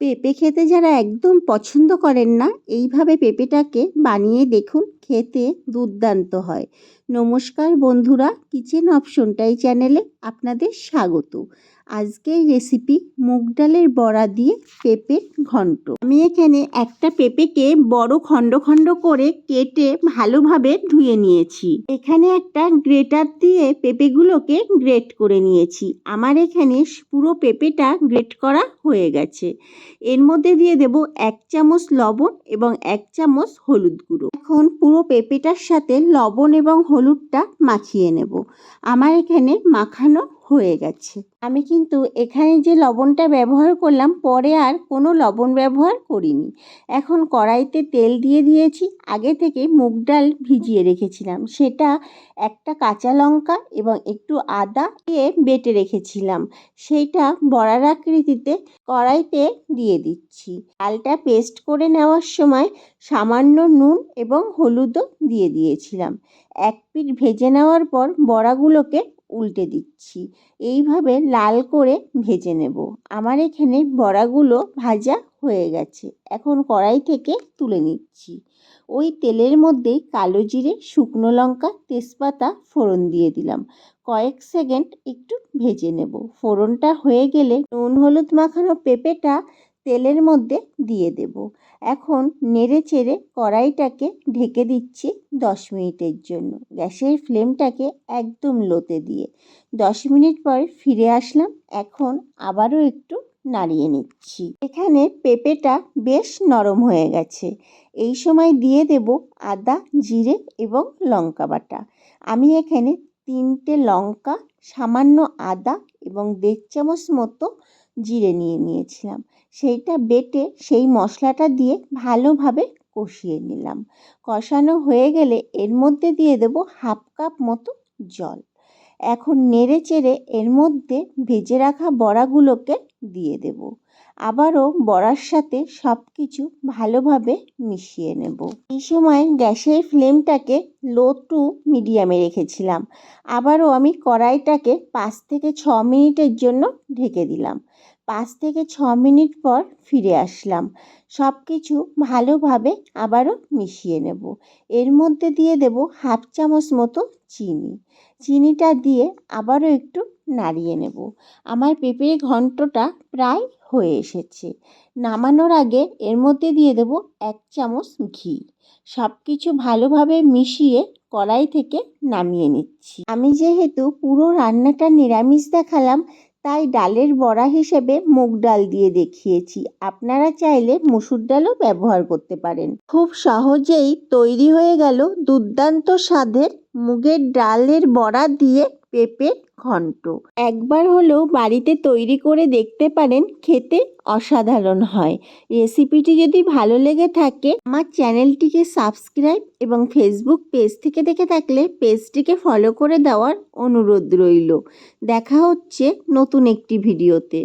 পেঁপে খেতে যারা একদম পছন্দ করেন না, এইভাবে পেঁপেটাকে বানিয়ে দেখুন, খেতে দুর্দান্ত হয়। নমস্কার বন্ধুরা, কিচেন অপশনটাই চ্যানেলে আপনাদের স্বাগত। আজকের রেসিপি মুগ ডালের বড়া দিয়ে পেঁপের ঘন্ট। আমি এখানে একটা পেঁপেকে বড় খণ্ড খণ্ড করে কেটে ভালোভাবে ধুয়ে নিয়েছি। এখানে একটা গ্রেটার দিয়ে পেঁপেগুলোকে গ্রেট করে নিয়েছি। আমার এখানে পুরো পেঁপেটা গ্রেট করা হয়ে গেছে। এর মধ্যে দিয়ে দেব 1 চামচ লবণ এবং 1 চামচ হলুদ গুঁড়ো। এখন পুরো পেঁপেটার সাথে লবণ এবং হলুদটা মাখিয়ে নেব। আমার এখানে মাখানো হয়ে গেছে। আমি কিন্তু এখানে যে লবণটা ব্যবহার করলাম, পরে আর কোনো লবণ ব্যবহার করিনি। এখন কড়াইতে তেল দিয়ে দিয়েছি। আগে থেকে মুগ ডাল ভিজিয়ে রেখেছিলাম, সেটা একটা কাঁচা লঙ্কা এবং একটু আদা দিয়ে বেটে রেখেছিলাম, সেইটা বড়ার আকৃতিতে কড়াইতে দিয়ে দিচ্ছি। ডালটা পেস্ট করে নেওয়ার সময় সামান্য নুন এবং হলুদও দিয়ে দিয়েছিলাম। এক পিঠ ভেজে নেওয়ার পর বড়াগুলোকে উল্টে দিচ্ছি। এইভাবে লাল করে ভেজে নেব। আমার এখানে বড়াগুলো ভাজা হয়ে গেছে। এখন কড়াই থেকে তুলে নিচ্ছি। ওই তেলের মধ্যেই কালো জিরে, শুকনো লঙ্কা, তেজপাতা ফোড়ন দিয়ে দিলাম। কয়েক সেকেন্ড একটু ভেজে নেব। ফোড়নটা হয়ে গেলে নুন হলুদ মাখানো পেঁপেটা তেলের মধ্যে দিয়ে দেব। এখন নেড়ে চেড়ে কড়াইটাকে ঢেকে দিচ্ছি 10 মিনিটের জন্য। গ্যাসের ফ্লেমটাকে একদম লোতে দিয়ে 10 মিনিট পর ফিরে আসলাম। এখন আবারও একটু নাড়িয়ে নিচ্ছি। এখানে পেঁপেটা বেশ নরম হয়ে গেছে। এই সময় দিয়ে দেব আদা, জিরে এবং লঙ্কা বাটা। আমি এখানে 3টে লঙ্কা, সামান্য আদা এবং 1.5 চামচ মতো জিরে নিয়েছিলাম। সেইটা বেটে সেই মশলাটা দিয়ে ভালোভাবে কষিয়ে নিলাম। কষানো হয়ে গেলে এর মধ্যে দিয়ে দেব 1/2 কাপ মতো জল। এখন নেড়ে চেড়ে এর মধ্যে ভেজে রাখা বড়াগুলোকে দিয়ে দেব। আবারও বড়ার সাথে সব কিছু ভালোভাবে মিশিয়ে নেব। এই সময় গ্যাসের ফ্লেমটাকে লো টু মিডিয়ামে রেখেছিলাম। আবারও আমি কড়াইটাকে 5 থেকে 6 মিনিটের জন্য ঢেকে দিলাম। 5 থেকে 6 মিনিট পর ফিরে আসলাম। সব কিছু ভালোভাবে আবারও মিশিয়ে নেব। এর মধ্যে দিয়ে দেব 1/2 চামচ মতো চিনি। চিনিটা দিয়ে আবারও একটু নাড়িয়ে নেব। আমার পেঁপের ঘন্টটা প্রায় হয়ে এসেছে। নামানোর আগে এর মধ্যে দিয়ে দেব 1 চামচ ঘি। সব কিছু ভালোভাবে মিশিয়ে কড়াই থেকে নামিয়ে নিচ্ছি। আমি যেহেতু পুরো রান্নাটা নিরামিষ দেখালাম, তাই ডালের বড়া হিসেবে মুগ ডাল দিয়ে দেখিয়েছি। আপনারা চাইলে মসুর ডালও ব্যবহার করতে পারেন। খুব সহজেই তৈরি হয়ে গেল দুর্দান্ত স্বাদের মুগের ডালের বড়া দিয়ে পেঁপের ঘন্ট। একবার হলেও বাড়িতে তৈরি করে দেখতে পারেন, খেতে অসাধারণ হয়। রেসিপিটি যদি ভালো লেগে থাকে, আমার চ্যানেলটিকে সাবস্ক্রাইব এবং ফেসবুক পেজ থেকে দেখে থাকলে পেজটিকে ফলো করে দেওয়ার অনুরোধ রইল। দেখা হচ্ছে নতুন একটি ভিডিওতে।